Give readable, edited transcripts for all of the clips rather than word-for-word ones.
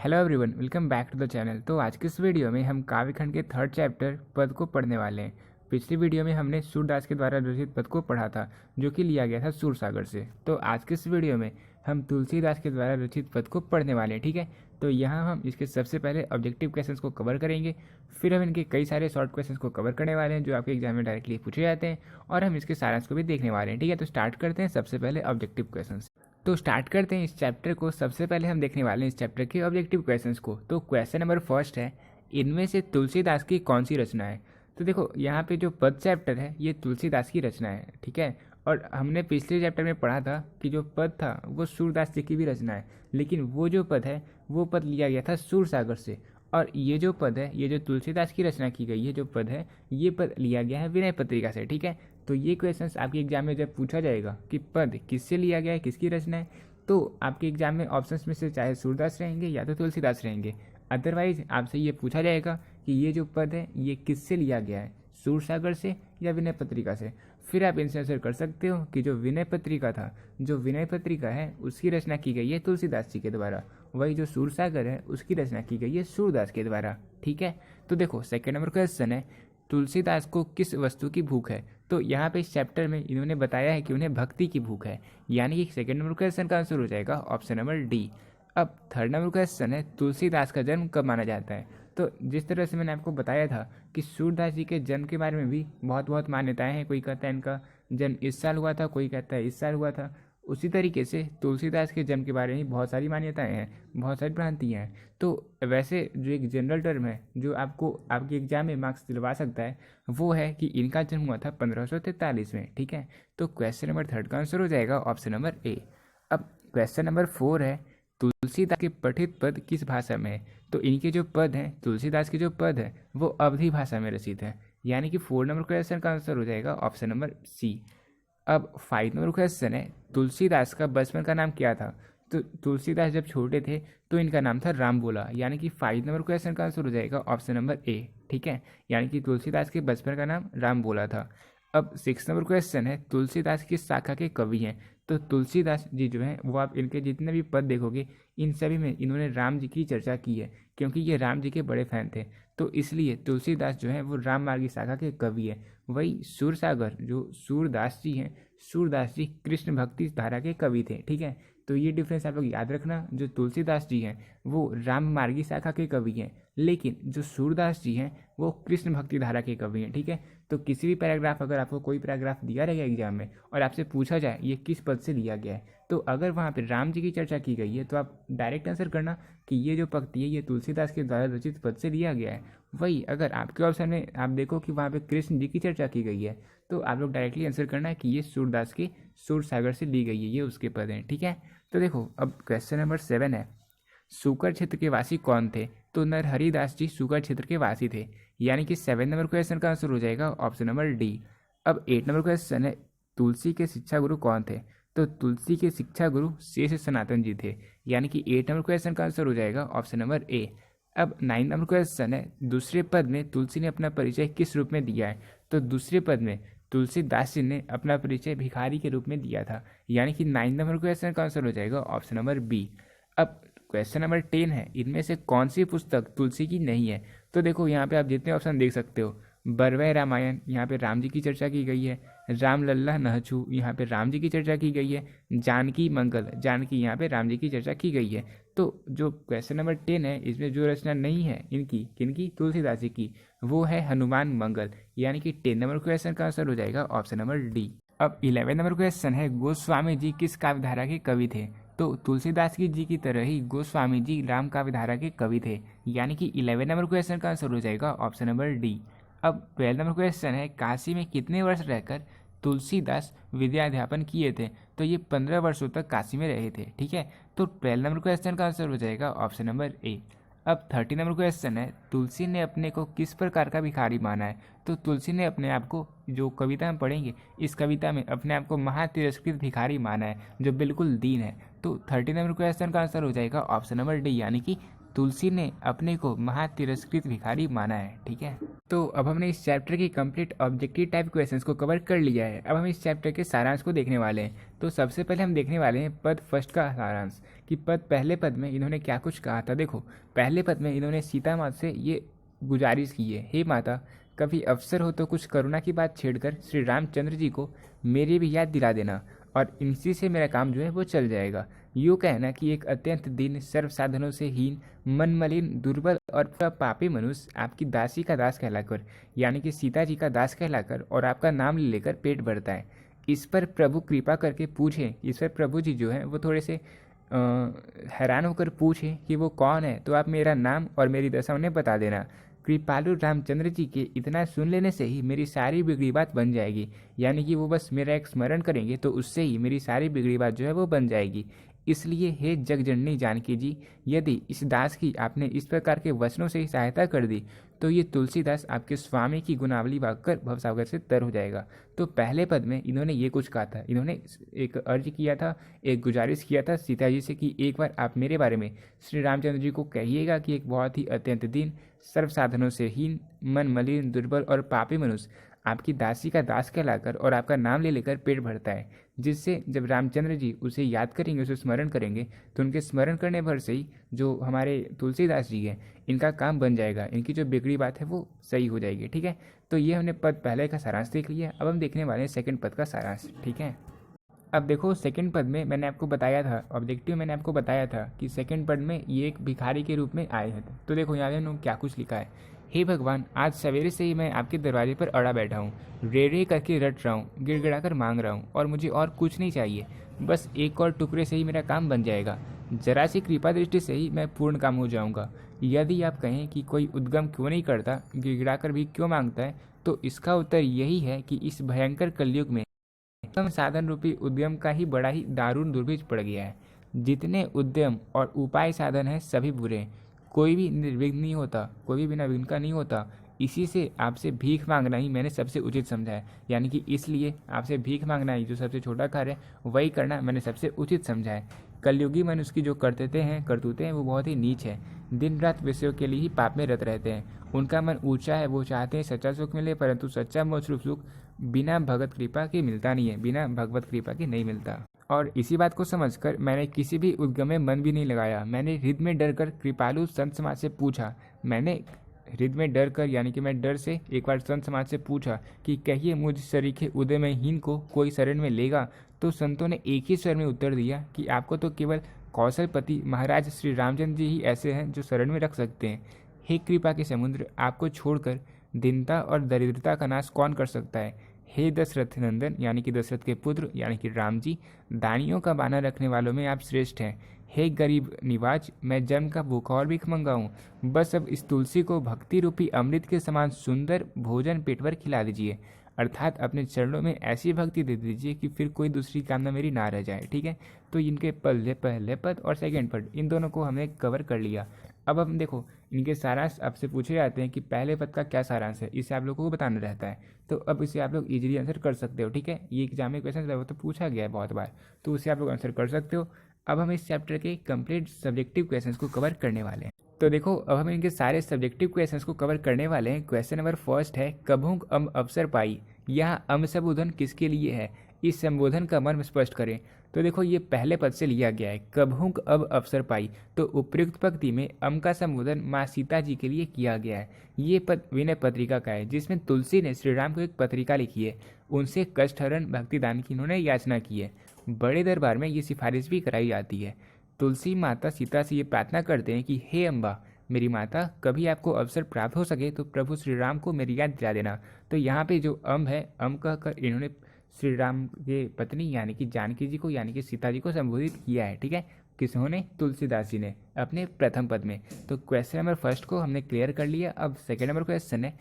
Hello everyone, welcome back to the channel. तो आज के इस वीडियो में हम काव्यखंड के थर्ड चैप्टर पद को पढ़ने वाले हैं। पिछली वीडियो में हमने सूरदास के द्वारा रचित पद को पढ़ा था, जो कि लिया गया था सूरसागर से। तो आज के इस वीडियो में हम तुलसीदास के द्वारा रचित पद को पढ़ने वाले हैं, ठीक है। तो यहाँ हम इसके सबसे पहले ऑब्जेक्टिव क्वेश्चंस को कवर करेंगे, फिर हम इनके कई सारे शॉर्ट क्वेश्चंस को कवर करने वाले हैं जो आपके एग्जाम में डायरेक्टली पूछे जाते हैं, और हम इसके सारांश को भी देखने वाले हैं, ठीक है। तो स्टार्ट करते हैं सबसे पहले ऑब्जेक्टिव क्वेश्चन। तो स्टार्ट करते हैं इस चैप्टर को। सबसे पहले हम देखने वाले हैं इस चैप्टर के ऑब्जेक्टिव क्वेश्चंस को। तो क्वेश्चन नंबर फर्स्ट है, इनमें से तुलसीदास की कौन सी रचना है। तो देखो यहाँ पे जो पद चैप्टर है ये तुलसीदास की रचना है, ठीक है। और हमने पिछले चैप्टर में पढ़ा था कि जो पद था वो सूरदास जी की भी रचना है, लेकिन वो जो पद है वो पद लिया गया था सूरसागर से। और ये जो पद है, ये जो तुलसीदास की रचना की गई है जो पद है, ये पद लिया गया है विनय पत्रिका से, ठीक है। तो ये क्वेश्चंस आपके एग्जाम में जब पूछा जाएगा कि पद किससे लिया गया है, किसकी रचना है, तो आपके एग्जाम में ऑप्शंस में से चाहे सूरदास रहेंगे या तो तुलसीदास रहेंगे। अदरवाइज आपसे ये पूछा जाएगा कि ये जो पद है ये किससे लिया गया है, सूरसागर से या विनय पत्रिका से। फिर आप इनसे आंसर कर सकते हो कि जो विनय पत्रिका था, जो विनय पत्रिका है उसकी रचना की गई है तुलसीदास जी के द्वारा, वही जो सूरसागर है उसकी रचना की गई है सूरदास के द्वारा, ठीक है। तो देखो सेकंड नंबर क्वेश्चन है, तुलसीदास को किस वस्तु की भूख है। तो यहाँ पे इस चैप्टर में इन्होंने बताया है कि उन्हें भक्ति की भूख है, यानी कि सेकंड नंबर क्वेश्चन का आंसर हो जाएगा ऑप्शन नंबर डी। अब थर्ड नंबर क्वेश्चन है, तुलसीदास का जन्म कब माना जाता है। तो जिस तरह से मैंने आपको बताया था कि सूरदास जी के जन्म के बारे में भी बहुत मान्यताएं हैं। कोई कहता है इनका जन्म इस साल हुआ था, कोई कहता है इस साल हुआ था। उसी तरीके से तुलसीदास के जन्म के बारे में बहुत सारी मान्यताएं हैं, बहुत सारी भ्रांतियाँ हैं। तो वैसे जो एक जनरल टर्म है जो आपको आपके एग्जाम में मार्क्स दिलवा सकता है, वो है कि इनका जन्म हुआ था 1543 में, ठीक है। तो क्वेश्चन नंबर थर्ड का आंसर हो जाएगा ऑप्शन नंबर ए। अब क्वेश्चन नंबर 4 है, तुलसीदास के पठित पद किस भाषा में है। तो इनके जो पद हैं, तुलसीदास के जो पद है वो अवधी भाषा में रचित है, यानी कि 4 नंबर क्वेश्चन का आंसर हो जाएगा ऑप्शन नंबर सी। अब 5 नंबर क्वेश्चन है, तुलसीदास का बचपन का नाम क्या था। तो तुलसीदास जब छोटे थे तो इनका नाम था रामबोला, यानी कि 5 नंबर क्वेश्चन का आंसर हो जाएगा ऑप्शन नंबर ए, ठीक है। यानी कि तुलसीदास के बचपन का नाम रामबोला था। अब 6 नंबर क्वेश्चन है, तुलसीदास किस शाखा के कवि हैं। तो तुलसीदास जी जो हैं वो आप इनके जितने भी पद देखोगे इन सभी में इन्होंने राम जी की चर्चा की है, क्योंकि ये राम जी के बड़े फैन थे। तो इसलिए तुलसीदास जो है वो राम मार्गी शाखा के कवि है। वही सूरसागर जो सूरदास जी हैं, सूरदास जी कृष्ण भक्ति धारा के कवि थे, ठीक है। तो ये डिफरेंस आप लोग याद रखना, जो तुलसीदास जी हैं वो राम मार्गी शाखा के कवि हैं, लेकिन जो सूरदास जी हैं वो कृष्ण भक्ति धारा के कवि हैं, ठीक है। तो किसी भी पैराग्राफ, अगर आपको कोई पैराग्राफ दिया रहेगा एग्जाम में और आपसे पूछा जाए ये किस पद से लिया गया है, तो अगर वहाँ पे राम जी की चर्चा की गई है तो आप डायरेक्ट आंसर करना कि ये जो पंक्ति है ये तुलसीदास के द्वारा रचित पद से लिया गया है। वही अगर आपके ऑप्शन में आप देखो कि वहाँ पे कृष्ण जी की चर्चा की गई है, तो आप लोग डायरेक्टली आंसर करना है कि ये सूरदास के सूरसागर से ली गई है, ये उसके पद हैं, ठीक है। तो देखो अब क्वेश्चन नंबर 7 है, सुकर क्षेत्र के वासी कौन थे। तो नरहरिदास जी सुकर क्षेत्र के वासी थे, यानी कि 7 नंबर क्वेश्चन का आंसर हो जाएगा ऑप्शन नंबर डी। अब 8 नंबर क्वेश्चन है, तुलसी के शिक्षा गुरु कौन थे। तो तुलसी के शिक्षा गुरु शेष सनातन जी थे, यानी कि 8 नंबर क्वेश्चन का आंसर हो जाएगा ऑप्शन नंबर ए। अब 9 नंबर क्वेश्चन है, दूसरे पद में तुलसी ने अपना परिचय किस रूप में दिया है। तो दूसरे पद में तुलसीदास जी ने अपना परिचय भिखारी के रूप में दिया था, यानी कि 9 नंबर क्वेश्चन का आंसर हो जाएगा ऑप्शन नंबर बी। अब क्वेश्चन नंबर 10 है, इनमें से कौन सी पुस्तक तुलसी की नहीं है। तो देखो यहाँ पे आप जितने ऑप्शन देख सकते हो, बरवय रामायण यहाँ पे राम जी की चर्चा की गई है, राम लल्ला नहचू यहाँ पे राम जी की चर्चा की गई है, जानकी मंगल जानकी यहाँ पे राम जी की चर्चा की गई है। तो जो क्वेश्चन नंबर 10 है इसमें जो रचना नहीं है इनकी, किनकी, तुलसीदास जी की, वो है हनुमान मंगल, यानी कि 10 नंबर क्वेश्चन का आंसर हो जाएगा ऑप्शन नंबर डी। अब 11 नंबर क्वेश्चन है, गोस्वामी जी किस काव्यधारा के कवि थे। तो तुलसीदास जी की तरह ही गोस्वामी जी राम काव्यधारा के कवि थे, यानी कि 11 नंबर क्वेश्चन का आंसर हो जाएगा ऑप्शन नंबर डी। अब 12 नंबर क्वेश्चन है, काशी में कितने वर्ष रहकर तुलसीदास विद्याध्यापन किए थे। तो ये 15 वर्षों तक काशी में रहे थे, ठीक है। तो 12 नंबर क्वेश्चन का आंसर हो जाएगा ऑप्शन नंबर ए। अब 30 नंबर क्वेश्चन है, तुलसी ने अपने को किस प्रकार का भिखारी माना है। तो तुलसी ने अपने आप को, जो कविता हम पढ़ेंगे इस कविता में, अपने आप को महातिरस्कृत भिखारी माना है, जो बिल्कुल दीन है। तो 30 नंबर क्वेश्चन का आंसर हो जाएगा ऑप्शन नंबर डी, यानी कि तुलसी ने अपने को महातिरस्कृत भिखारी माना है, ठीक है। तो अब हमने इस चैप्टर के कंप्लीट ऑब्जेक्टिव टाइप क्वेश्चंस को कवर कर लिया है। अब हम इस चैप्टर के सारांश को देखने वाले हैं। तो सबसे पहले हम देखने वाले हैं पद फर्स्ट का सारांश कि पहले पद में इन्होंने क्या कुछ कहा था। देखो, पहले पद में इन्होंने सीता माता से ये गुजारिश की है, हे माता, कभी अवसर हो तो कुछ करुणा की बात छेड़कर श्री रामचंद्र जी को मेरी भी याद दिला देना और इनसी से मेरा काम जो है वो चल जाएगा। यूँ कहना कि एक अत्यंत दीन, सर्व साधनों से हीन, मन मलिन, दुर्बल और पूरा पापी मनुष्य आपकी दासी का दास कहलाकर, यानी कि सीता जी का दास कहलाकर और आपका नाम ले लेकर पेट भरता है। इस पर प्रभु कृपा करके पूछें। इस पर प्रभु जी जो है वो थोड़े से हैरान होकर पूछें कि वो कौन है, तो आप मेरा नाम और मेरी दशा उन्हें बता देना। कृपालु रामचंद्र जी के इतना सुन लेने से ही मेरी सारी बिगड़ी बात बन जाएगी, यानी कि वो बस मेरा एक स्मरण करेंगे तो उससे ही मेरी सारी बिगड़ी बात जो है वो बन जाएगी। इसलिए हे जगजननी जानकी जी, यदि इस दास की आपने इस प्रकार के वचनों से ही सहायता कर दी तो ये तुलसीदास आपके स्वामी की गुनावली भागकर भवसागर से तर हो जाएगा। तो पहले पद में इन्होंने ये कुछ कहा था, इन्होंने एक अर्ज किया था, एक गुजारिश किया था सीता जी से कि एक बार आप मेरे बारे में श्री रामचंद्र जी को कहिएगा कि एक बहुत ही अत्यंत दीन, सर्व साधनों से हीन, मन मलिन, दुर्बल और पापी मनुष्य आपकी दासी का दास कहलाकर और आपका नाम ले लेकर पेट भरता है, जिससे जब रामचंद्र जी उसे याद करेंगे, उसे स्मरण करेंगे, तो उनके स्मरण करने भर से ही जो हमारे तुलसीदास जी हैं इनका काम बन जाएगा, इनकी जो बिगड़ी बात है वो सही हो जाएगी। ठीक है, तो ये हमने पद पहले का सारांश देख लिया। अब हम देखने वाले हैं सेकंड पद का सारांश। ठीक है, अब देखो सेकंड पद में मैंने आपको बताया था, ऑब्जेक्टिव मैंने आपको बताया था कि सेकंड पद में ये एक भिखारी के रूप में आए हैं। तो देखो यहाँ पे क्या कुछ लिखा है। हे भगवान, आज सवेरे से ही मैं आपके दरवाजे पर अड़ा बैठा हूँ, रे रे करके रट रहा हूँ, गिड़गिड़ा कर मांग रहा हूँ और मुझे और कुछ नहीं चाहिए, बस एक और टुकड़े से ही मेरा काम बन जाएगा। जरा सी कृपा दृष्टि से ही मैं पूर्ण काम हो जाऊँगा। यदि आप कहें कि कोई उद्गम क्यों नहीं करता, गिड़गिड़ा कर भी क्यों मांगता है, तो इसका उत्तर यही है कि इस भयंकर कलयुग में उत्तम साधन रूपी उद्यम का ही बड़ा ही दारुण दुर्भिक्ष पड़ गया है। जितने उद्यम और उपाय साधन हैं सभी बुरे हैं, कोई भी निर्विघ्न नहीं होता, कोई भी बिना विघ्न का नहीं होता। इसी से आपसे भीख मांगना ही मैंने सबसे उचित समझा है, यानी कि इसलिए आपसे भीख मांगना ही जो सबसे छोटा कार्य है वही करना मैंने सबसे उचित समझा है। कलयुगी मनुष्य की जो करतूतें हैं वो बहुत ही नीच है। दिन रात विषयों के लिए ही पाप में रत रहते हैं। उनका मन ऊंचा है, वो चाहते हैं सच्चा सुख मिले, परंतु सच्चा मोक्ष रूप सुख बिना भगवत कृपा के मिलता नहीं है, बिना भगवत कृपा के नहीं मिलता। और इसी बात को समझकर मैंने किसी भी उद्गम में मन भी नहीं लगाया। मैंने हृदय में डर कर कृपालु संत समाज से पूछा, मैंने हृदय में डर कर यानी कि मैं डर से एक बार संत समाज से पूछा कि कहिए मुझ सरीखे उदयमहीन को कोई शरण में लेगा। तो संतों ने एक ही स्वर में उत्तर दिया कि आपको तो केवल कौशलपति महाराज श्री रामचंद्र जी ही ऐसे हैं जो शरण में रख सकते हैं। हे कृपा के समुद्र, आपको छोड़कर दीनता और दरिद्रता का नाश कौन कर सकता है। हे दशरथ नंदन यानी कि दशरथ के पुत्र यानी कि राम जी, दानियों का बाना रखने वालों में आप श्रेष्ठ हैं। हे गरीब निवाज, मैं जन्म का भूखा और भीख मंगा हूँ, बस अब इस तुलसी को भक्ति रूपी अमृत के समान सुंदर भोजन पेट भर खिला दीजिए, अर्थात अपने चरणों में ऐसी भक्ति दे दीजिए कि फिर कोई दूसरी कामना मेरी ना रह जाए। ठीक है, तो इनके पहले पद और सेकंड पद इन दोनों को हमने कवर कर लिया। अब हम देखो इनके सारांश आपसे पूछे जाते हैं कि पहले पद का क्या सारांश है, इसे आप लोगों को बताना रहता है। तो अब इसे आप लोग इजीली आंसर कर सकते हो। ठीक है, ये एग्जाम में क्वेश्चन वो तो पूछा गया है बहुत बार, तो उसे आप लोग आंसर कर सकते हो। अब हम इस चैप्टर के कंप्लीट सब्जेक्टिव क्वेश्चंस को कवर करने वाले हैं। तो देखो अब हम इनके सारे सब्जेक्टिव क्वेश्चंस को कवर करने वाले हैं। क्वेश्चन नंबर फर्स्ट है, कभुंग अम अवसर पाई, यहाँ अम संबोधन किसके लिए है, इस संबोधन का मर्म स्पष्ट करें। तो देखो ये पहले पद से लिया गया है, कभुंग अब अवसर पाई, तो उपयुक्त पंक्ति में अम का संबोधन माँ सीता जी के लिए किया गया है। ये पद विनय पत्रिका का है, जिसमें तुलसी ने श्री राम को एक पत्रिका लिखी है, उनसे कष्टहरण भक्तिदान की इन्होंने याचना की है। बड़े दरबार में ये सिफारिश भी कराई जाती है। तुलसी माता सीता से ये प्रार्थना करते हैं कि हे अम्बा, मेरी माता, कभी आपको अवसर प्राप्त हो सके तो प्रभु श्री राम को मेरी याद दिला देना। तो यहाँ पे जो अम है, अम कहकर इन्होंने श्री राम के पत्नी यानी कि जानकी जी को यानी कि सीता जी को संबोधित किया है। ठीक है, किन्होंने, तुलसीदास जी ने अपने प्रथम पद में। तो क्वेश्चन नंबर फर्स्ट को हमने क्लियर कर लिया। अब सेकेंड नंबर क्वेश्चन है,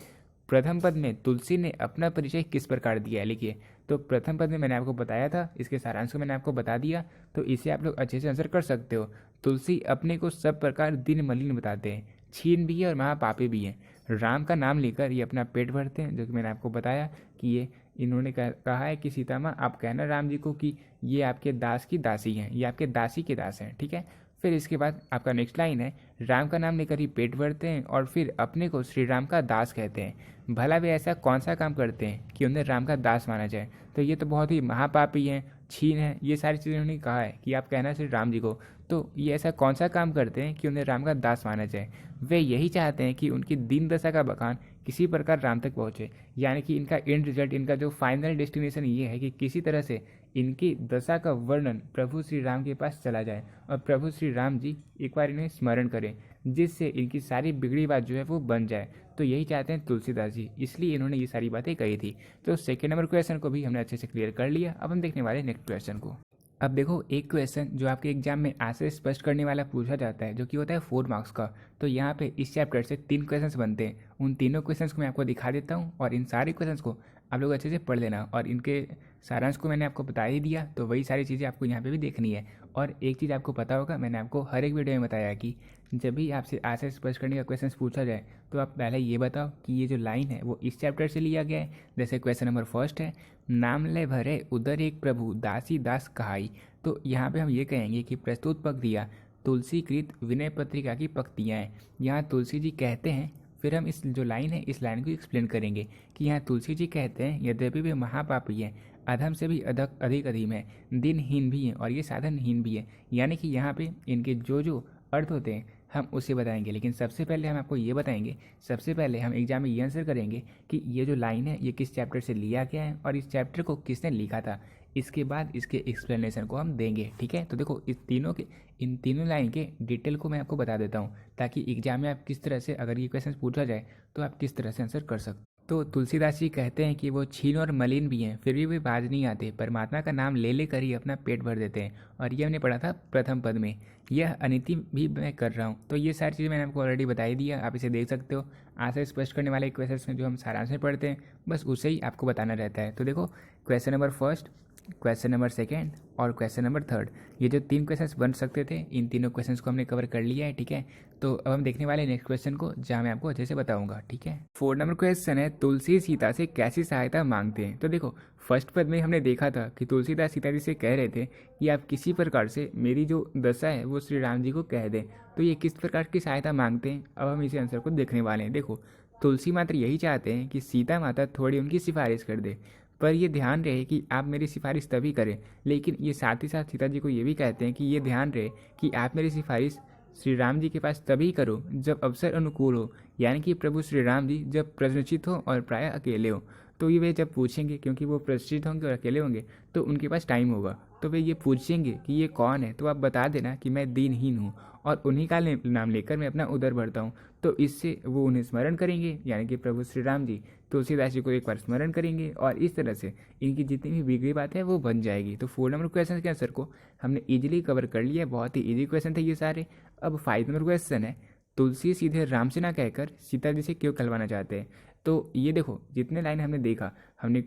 प्रथम पद में तुलसी ने अपना परिचय किस प्रकार दिया है, लिखिए। तो प्रथम पद में मैंने आपको बताया था, इसके सारांश को मैंने आपको बता दिया, तो इसे आप लोग अच्छे से आंसर कर सकते हो। तुलसी अपने को सब प्रकार दिन मलिन बताते हैं, छीन भी है और महापापी भी हैं। राम का नाम लेकर ये अपना पेट भरते हैं, जो कि मैंने आपको बताया कि ये इन्होंने कहा है कि सीता माँ आप कहना राम जी को कि ये आपके दास की दासी हैं, ये आपके दासी के दास हैं। ठीक है, फिर इसके बाद आपका नेक्स्ट लाइन है, राम का नाम लेकर ही पेट भरते हैं और फिर अपने को श्री राम का दास कहते हैं। भला वे ऐसा कौन सा काम करते हैं कि उन्हें राम का दास माना जाए? तो ये तो बहुत ही महापापी हैं, छीन है, ये सारी चीज़ें उन्होंने कहा है कि आप कहना श्री राम जी को। तो ये ऐसा कौन सा काम करते हैं कि उन्हें राम का दास माना जाए? वे यही चाहते हैं कि उनकी दीन दशा का बखान किसी प्रकार राम तक पहुँचे, यानी कि इनका एंड रिजल्ट, इनका जो फाइनल डेस्टिनेशन ये है कि किसी तरह से इनकी दशा का वर्णन प्रभु श्री राम के पास चला जाए और प्रभु श्री राम जी एक बार इन्हें स्मरण करें, जिससे इनकी सारी बिगड़ी बात जो है वो बन जाए। तो यही चाहते हैं तुलसीदास जी, इसलिए इन्होंने ये सारी बातें कही थी। तो सेकेंड नंबर क्वेश्चन को भी हमने अच्छे से क्लियर कर लिया। अब हम देखने वाले नेक्स्ट क्वेश्चन को। अब देखो, एक क्वेश्चन जो आपके एग्जाम में आंसर स्पष्ट करने वाला पूछा जाता है, जो कि होता है 4 मार्क्स का। तो यहाँ पे इस चैप्टर से 3 क्वेश्चंस बनते हैं। उन तीनों क्वेश्चंस को मैं आपको दिखा देता हूँ और इन सारे क्वेश्चंस को आप लोग अच्छे से पढ़ लेना, और इनके सारांश को मैंने आपको बता ही दिया, तो वही सारी चीज़ें आपको यहाँ पे भी देखनी है। और एक चीज़ आपको पता होगा, मैंने आपको हर एक वीडियो में बताया कि जब भी आपसे आंसर स्पष्ट करने का क्वेश्चन पूछा जाए तो आप पहले ये बताओ कि ये जो लाइन है वो इस चैप्टर से लिया गया है। जैसे क्वेश्चन नंबर फर्स्ट है, नाम ले भरे उधर एक प्रभु दासी दास कहाई। तो यहाँ पे हम ये कहेंगे कि प्रस्तुत पक्तियाँ तुलसी कृत विनय पत्रिका की पक्तियाँ हैं। यहाँ तुलसी जी कहते हैं, फिर हम इस जो लाइन है इस लाइन को एक्सप्लेन करेंगे कि यहाँ तुलसी जी कहते हैं, यद्यपि वे महापापी हैं, अधम से भी अधिक अधीम है, दिनहीन भी हैं और ये साधनहीन भी है। यानी कि यहाँ पे इनके जो जो अर्थ होते हैं हम उसे बताएंगे, लेकिन सबसे पहले हम आपको ये बताएंगे, सबसे पहले हम एग्जाम में ये आंसर करेंगे कि ये जो लाइन है ये किस चैप्टर से लिया गया है और इस चैप्टर को किसने लिखा था। इसके बाद इसके एक्सप्लेनेशन को हम देंगे, ठीक है। तो देखो, इन तीनों लाइन के डिटेल को मैं आपको बता देता हूँ, ताकि एग्जाम में आप किस तरह से, अगर ये क्वेश्चन पूछा जाए तो आप किस तरह से आंसर कर सकते। तो तुलसीदास जी कहते हैं कि वो छीन और मलिन भी हैं, फिर भी वे बाज नहीं आते, परमात्मा का नाम ले लेकर ही अपना पेट भर देते हैं। और ये हमने पढ़ा था प्रथम पद में, यह अनिति भी मैं कर रहा हूँ। तो ये सारी चीज़ें मैंने आपको ऑलरेडी बताई दिया, आप इसे देख सकते हो। आंसर स्पष्ट करने वाले क्वेश्चन में जो हम सारांश में पढ़ते हैं, बस उसे ही आपको बताना रहता है। तो देखो, question number first, question number second और क्वेश्चन नंबर थर्ड, ये जो 3 क्वेश्चंस बन सकते थे, इन तीनों क्वेश्चंस को हमने कवर कर लिया है, ठीक है। तो अब हम देखने वाले नेक्स्ट क्वेश्चन को, जहाँ मैं आपको अच्छे से बताऊंगा, ठीक है। 4 नंबर क्वेश्चन है, तुलसी सीता से कैसी सहायता मांगते हैं। तो देखो, फर्स्ट पद में हमने देखा था कि तुलसीदास सीता जी से कह रहे थे कि आप किसी प्रकार से मेरी जो दशा है वो श्री राम जी को कह दें। तो ये किस प्रकार की सहायता मांगते हैं, अब हम इसी आंसर को देखने वाले हैं। देखो, तुलसी मात्र यही चाहते हैं कि सीता माता थोड़ी उनकी सिफारिश कर दे, पर ये ध्यान रहे कि आप मेरी सिफारिश तभी करें। लेकिन ये साथ ही साथ सीता जी को ये भी कहते हैं कि ये ध्यान रहे कि आप मेरी सिफारिश श्री राम जी के पास तभी करो जब अवसर अनुकूल हो, यानी कि प्रभु श्री राम जी जब प्रश्नचित हो और प्राय अकेले हो। तो ये वे जब पूछेंगे, क्योंकि वो प्रश्नचित होंगे और अकेले होंगे, तो उनके पास टाइम होगा, तो वे ये पूछेंगे कि ये कौन है, तो आप बता देना कि मैं दीनहीन हूँ और उन्हीं का नाम लेकर मैं अपना उदर भरता हूँ। तो इससे वो उन्हें स्मरण करेंगे, यानी कि प्रभु श्री राम जी तुलसीदास जी को एक बार स्मरण करेंगे और इस तरह से इनकी जितनी भी बिगड़ी बात है वो बन जाएगी। तो 4 नंबर क्वेश्चन के आंसर को हमने इजीली कवर कर लिया, बहुत ही इजी क्वेश्चन थे ये सारे। अब 5 नंबर क्वेश्चन है, तुलसी सीधे राम से ना कहकर सीता जी से क्यों कहलवाना चाहते हैं। तो ये देखो, जितने लाइन हमने देखा, हमने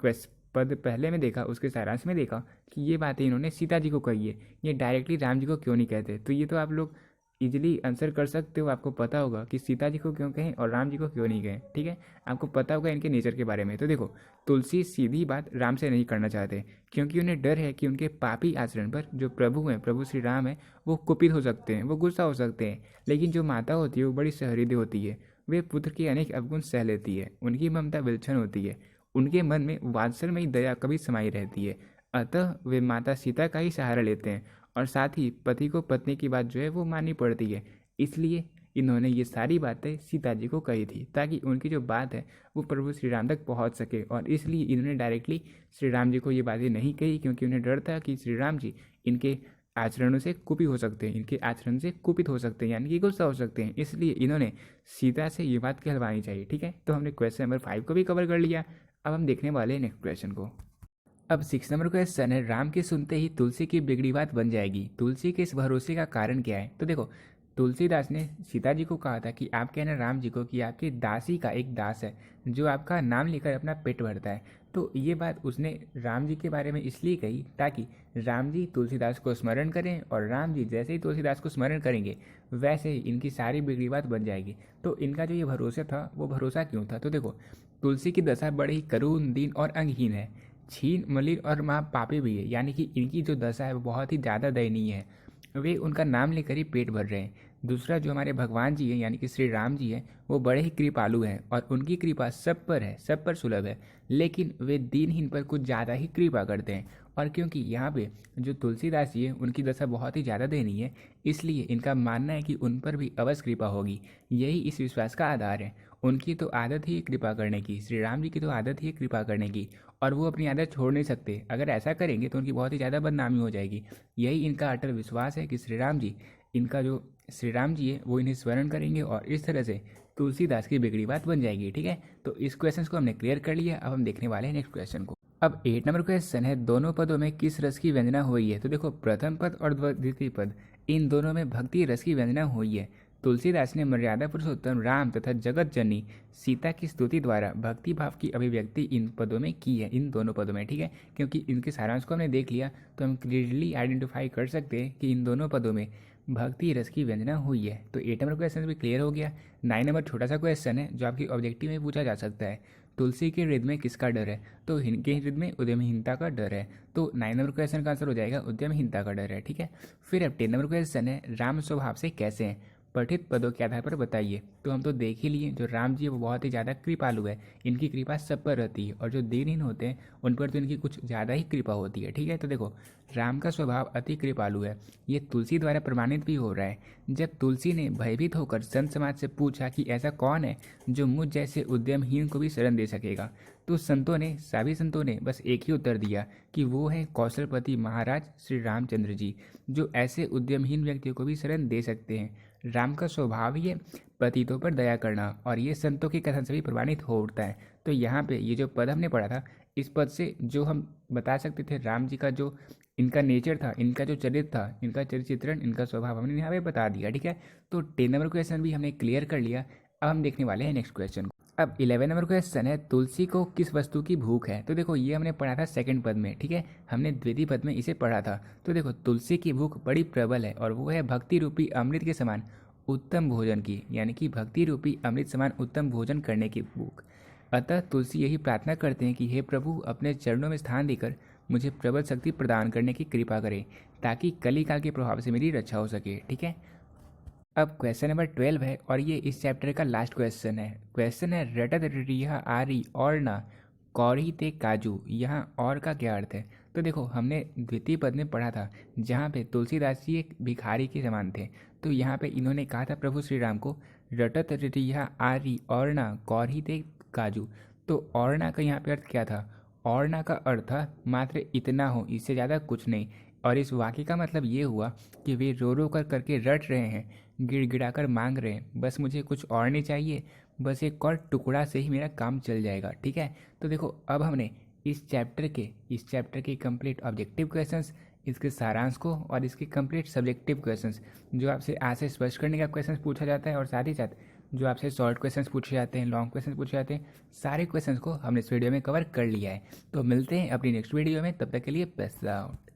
पद पहले में देखा, उसके सारांश में देखा कि ये बातें इन्होंने सीता जी को कही है, ये डायरेक्टली राम जी को क्यों नहीं कहते। तो ये तो आप लोग इजीली आंसर कर सकते हो, आपको पता होगा कि सीता जी को क्यों कहें और राम जी को क्यों नहीं कहें, ठीक है। आपको पता होगा इनके नेचर के बारे में। तो देखो, तुलसी सीधी बात राम से नहीं करना चाहते, क्योंकि उन्हें डर है कि उनके पापी आचरण पर जो प्रभु हैं, प्रभु श्री राम है, वो कुपित हो सकते हैं, वो गुस्सा हो सकते हैं। लेकिन जो माता होती है वो बड़ी सहृदय होती है, वे पुत्र के अनेक अवगुण सह लेती है, उनकी ममता विलक्षण होती है, उनके मन में वात्सल्यमयी दया कभी समाई रहती है। अतः वे माता सीता का ही सहारा लेते हैं और साथ ही पति को पत्नी की बात जो है वो माननी पड़ती है। इसलिए इन्होंने ये सारी बातें सीता जी को कही थी, ताकि उनकी जो बात है वो प्रभु श्री राम तक पहुंच सके। और इसलिए इन्होंने डायरेक्टली श्री राम जी को ये बातें नहीं कही, क्योंकि उन्हें डर था कि श्री राम जी इनके आचरणों से कुपित हो सकते हैं, इनके आचरण से कुपित हो सकते हैं, यानी कि गुस्सा हो सकते हैं। इसलिए इन्होंने सीता से ये बात कहलवानी चाहिए, ठीक है। तो हमने क्वेश्चन नंबर 5 को भी कवर कर लिया। अब हम देखने वाले हैं नेक्स्ट क्वेश्चन को। अब 6 नंबर क्वेश्चन है, राम के सुनते ही तुलसी की बिगड़ी बात बन जाएगी, तुलसी के इस भरोसे का कारण क्या है। तो देखो, तुलसीदास ने सीता जी को कहा था कि आप कहना राम जी को कि आपकी दासी का एक दास है जो आपका नाम लेकर अपना पेट भरता है। तो ये बात उसने राम जी के बारे में इसलिए कही ताकि राम जी तुलसीदास को स्मरण करें, और राम जी जैसे ही तुलसीदास को स्मरण करेंगे वैसे ही इनकी सारी बिगड़ी बात बन जाएगी। तो इनका जो ये भरोसा था वो भरोसा क्यों था। तो देखो, तुलसी की दशा बड़ी ही करुण, दीन और अंगहीन है, छीन मलिन और माँ पापी भी है, यानी कि इनकी जो दशा है वो बहुत ही ज़्यादा दयनीय है। वे उनका नाम लेकर ही पेट भर रहे हैं। दूसरा जो हमारे भगवान जी हैं यानी कि श्री राम जी हैं, वो बड़े ही कृपालु हैं और उनकी कृपा सब पर है, सब पर सुलभ है। लेकिन वे दीनहीन पर कुछ ज़्यादा ही कृपा करते हैं। और क्योंकि यहाँ पे जो तुलसीदास जी है उनकी दशा बहुत ही ज़्यादा दयनीय है, इसलिए इनका मानना है कि उन पर भी अवश्य कृपा होगी। यही इस विश्वास का आधार है। उनकी तो आदत ही है कृपा करने की, श्री राम जी की तो आदत ही है कृपा करने की, और वो अपनी आदत छोड़ नहीं सकते। अगर ऐसा करेंगे तो उनकी बहुत ही ज़्यादा बदनामी हो जाएगी। यही इनका अटल विश्वास है कि श्री राम जी, इनका जो श्री राम जी है वो इन्हें स्मरण करेंगे और इस तरह से तुलसीदास की बिगड़ी बात बन जाएगी। ठीक है, तो इस क्वेश्चन को हमने क्लियर कर लिया। अब हम देखने वाले हैं नेक्स्ट क्वेश्चन को। अब 8 नंबर क्वेश्चन है, दोनों पदों में किस रस की व्यंजना हुई है। तो देखो, प्रथम पद और द्वितीय पद, इन दोनों में भक्ति रस की व्यंजना हुई है। तुलसीदास ने मर्यादा पुरुषोत्तम राम तथा जगत जननी सीता की स्तुति द्वारा भक्ति भाव की अभिव्यक्ति इन पदों में की है, इन दोनों पदों में। ठीक है, क्योंकि इनके सारांश को हमने देख लिया तो हम क्लियरली आइडेंटिफाई कर सकते हैं कि इन दोनों पदों में भक्ति रस की व्यंजना हुई है। तो 8 नंबर क्वेश्चन भी क्लियर हो गया। 9 नंबर छोटा सा क्वेश्चन है जो आपकी ऑब्जेक्टिव में पूछा जा सकता है, तुलसी के हृदय में किसका डर है। तो इनके हृदय में उद्यमहीनता का डर है। तो 9 नंबर क्वेश्चन का आंसर हो जाएगा उद्यमहीनता का डर है। ठीक है, फिर अब 10 नंबर क्वेश्चन है, राम स्वभाव से कैसे हैं, पठित पदों के आधार पर बताइए। तो हम तो देख ही लिए, जो राम जी है वो बहुत ही ज़्यादा कृपालु है, इनकी कृपा सब पर रहती है, और जो दीनहीन होते हैं उन पर तो इनकी कुछ ज़्यादा ही कृपा होती है। ठीक है, तो देखो, राम का स्वभाव अति कृपालु है, ये तुलसी द्वारा प्रमाणित भी हो रहा है। जब तुलसी ने भयभीत होकर संत समाज से पूछा कि ऐसा कौन है जो मुझ जैसे उद्यमहीन को भी शरण दे सकेगा, तो सभी संतों ने बस एक ही उत्तर दिया कि वो है कौशलपति महाराज श्री रामचंद्र जी, जो ऐसे उद्यमहीन व्यक्तियों को भी शरण दे सकते हैं। राम का स्वभाव ही है पतितों पर दया करना, और ये संतों के कथन से भी प्रमाणित हो उठता है। तो यहाँ पे ये जो पद हमने पढ़ा था, इस पद से जो हम बता सकते थे राम जी का जो इनका नेचर था, इनका जो चरित्र था, इनका चित्रण, इनका स्वभाव हमने यहाँ पे बता दिया। ठीक है, तो 10 नंबर क्वेश्चन भी हमने क्लियर कर लिया। अब हम देखने वाले हैं नेक्स्ट क्वेश्चन को। अब 11 नंबर क्वेश्चन है, तुलसी को किस वस्तु की भूख है। तो देखो, ये हमने पढ़ा था सेकंड पद में। ठीक है, हमने द्वितीय पद में इसे पढ़ा था। तो देखो, तुलसी की भूख बड़ी प्रबल है और वो है भक्ति रूपी अमृत के समान उत्तम भोजन की, यानी कि भक्ति रूपी अमृत समान उत्तम भोजन करने की भूख। अतः तुलसी यही प्रार्थना करते हैं कि हे प्रभु, अपने चरणों में स्थान देकर मुझे प्रबल शक्ति प्रदान करने की कृपा करें, ताकि कलिकाल के प्रभाव से मेरी रक्षा हो सके। ठीक है, अब क्वेश्चन नंबर 12 है और ये इस चैप्टर का लास्ट क्वेश्चन है। क्वेश्चन है, रटत रिहा आरी और ना कौड़ी ते काजू, यहाँ और का क्या अर्थ है। तो देखो, हमने द्वितीय पद में पढ़ा था जहाँ पे तुलसीदास जी एक भिखारी के समान थे। तो यहाँ पे इन्होंने कहा था प्रभु श्री राम को, रटत रिहा आरी और ना कौड़ी ते काजू। तो औरना का यहाँ पे अर्थ क्या था, औरना का अर्थ था मात्र इतना हो, इससे ज़्यादा कुछ नहीं। और इस वाक्य का मतलब ये हुआ कि वे रो रो कर करके रट रहे हैं, गिड़गिड़ाकर मांग रहे हैं, बस मुझे कुछ और नहीं चाहिए, बस एक और टुकड़ा से ही मेरा काम चल जाएगा। ठीक है, तो देखो, अब हमने इस चैप्टर के कंप्लीट ऑब्जेक्टिव क्वेश्चंस, इसके सारांश को और इसके कंप्लीट सब्जेक्टिव क्वेश्चंस, जो आपसे आज से स्पष्ट करने का क्वेश्चंस पूछा जाता है और साथ ही साथ जो आपसे शॉर्ट क्वेश्चंस पूछे जाते हैं, लॉन्ग क्वेश्चंस पूछे जाते हैं, सारे क्वेश्चंस को हमने इस वीडियो में कवर कर लिया है। तो मिलते हैं अपनी नेक्स्ट वीडियो में, तब तक के लिए बेस्ट आउट।